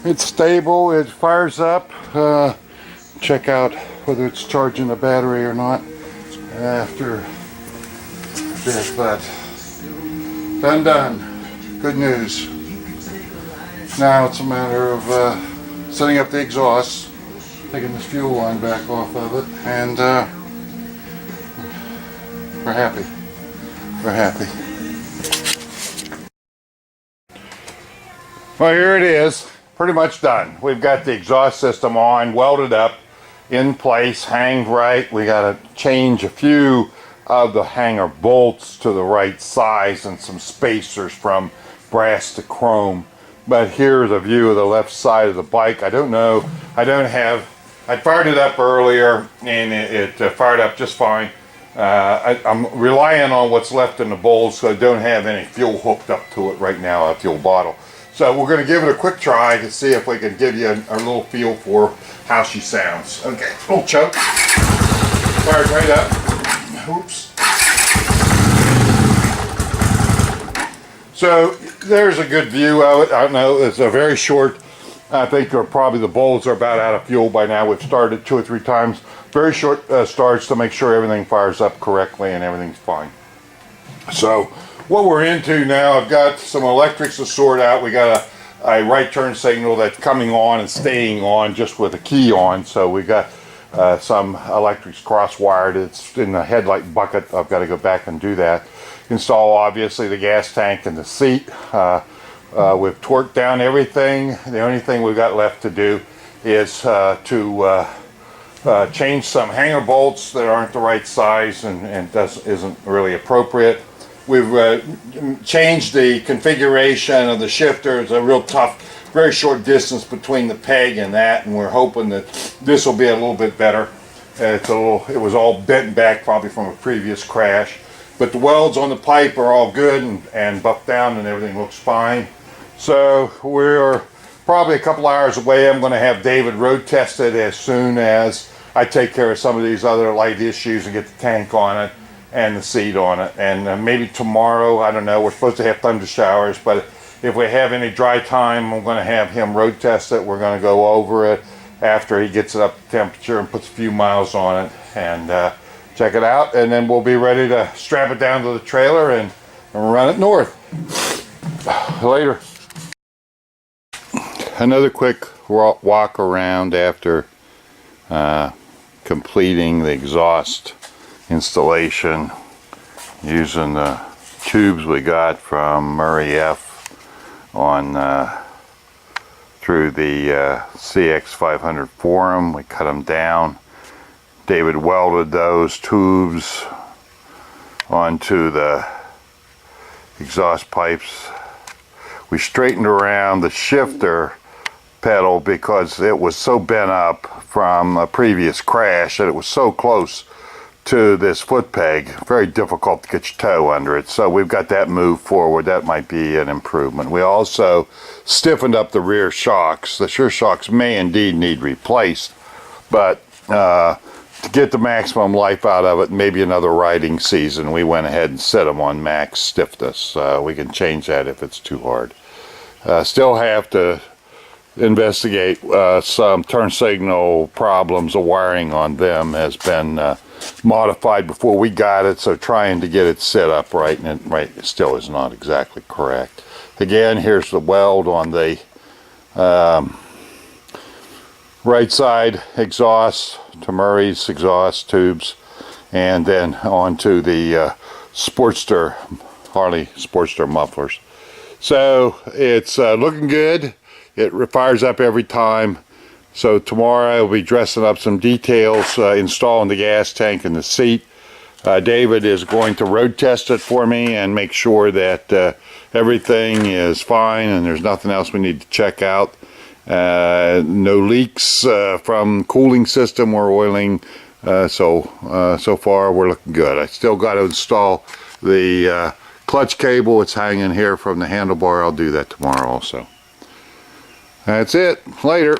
It's stable, it fires up. Check out whether it's charging the battery or not after this, but done. Good news. Now it's a matter of setting up the exhaust, taking this fuel line back off of it, and we're happy. We're happy. Well, here it is. Pretty much done. We've got the exhaust system on, welded up, in place, hanged right. We got to change a few of the hanger bolts to the right size and some spacers from brass to chrome. But here's a view of the left side of the bike. I don't know. I fired it up earlier and it fired up just fine. I'm relying on what's left in the bowls, so I don't have any fuel hooked up to it right now, a fuel bottle. So we're going to give it a quick try to see if we can give you a little feel for how she sounds. Okay, little choke. Fired right up. Oops. So there's a good view of it. I don't know, it's a very short, I think probably the bowls are about out of fuel by now. We've started 2 or 3 times. Very short starts to make sure everything fires up correctly and everything's fine. So what we're into now, I've got some electrics to sort out. We got a right turn signal that's coming on and staying on just with a key on. So we got some electrics cross-wired. It's in the headlight bucket. I've got to go back and do that. Install obviously the gas tank and the seat. We've torqued down everything. The only thing we've got left to do is to change some hanger bolts that aren't the right size and isn't really appropriate. We've changed the configuration of the shifter. It's a real tough, very short distance between the peg and that, and we're hoping that this will be a little bit better. It was all bent back probably from a previous crash, but the welds on the pipe are all good and buffed down and everything looks fine. So we're probably a couple hours away. I'm going to have David road test it as soon as I take care of some of these other light issues and get the tank on it and the seat on it. And maybe tomorrow, I don't know, we're supposed to have thunder showers, but if we have any dry time, I'm going to have him road test it. We're going to go over it after he gets it up to temperature and puts a few miles on it and check it out, and then we'll be ready to strap it down to the trailer and run it north. Later. Another quick walk around after completing the exhaust installation using the tubes we got from murrayf on through the CX500 forum. We cut them down. David welded those tubes onto the exhaust pipes. We straightened around the shifter pedal because it was so bent up from a previous crash that it was so close to this foot peg, very difficult to get your toe under it. So we've got that moved forward. That might be an improvement. We also stiffened up the rear shocks. The rear shocks may indeed need replaced, but to get the maximum life out of it, maybe another riding season, we went ahead and set them on max stiffness. We can change that if it's too hard. Still have to investigate some turn signal problems. The wiring on them has been modified before we got it, so trying to get it set up right, and it still is not exactly correct. Again, here's the weld on the right side exhaust to Murray's exhaust tubes, and then onto the Sportster, Harley Sportster mufflers. So it's looking good. It fires up every time. So tomorrow I'll be dressing up some details, installing the gas tank and the seat. David is going to road test it for me and make sure that everything is fine and there's nothing else we need to check out. No leaks from cooling system or oiling. So far we're looking good. I still got to install the clutch cable. It's hanging here from the handlebar. I'll do that tomorrow also. That's it. Later.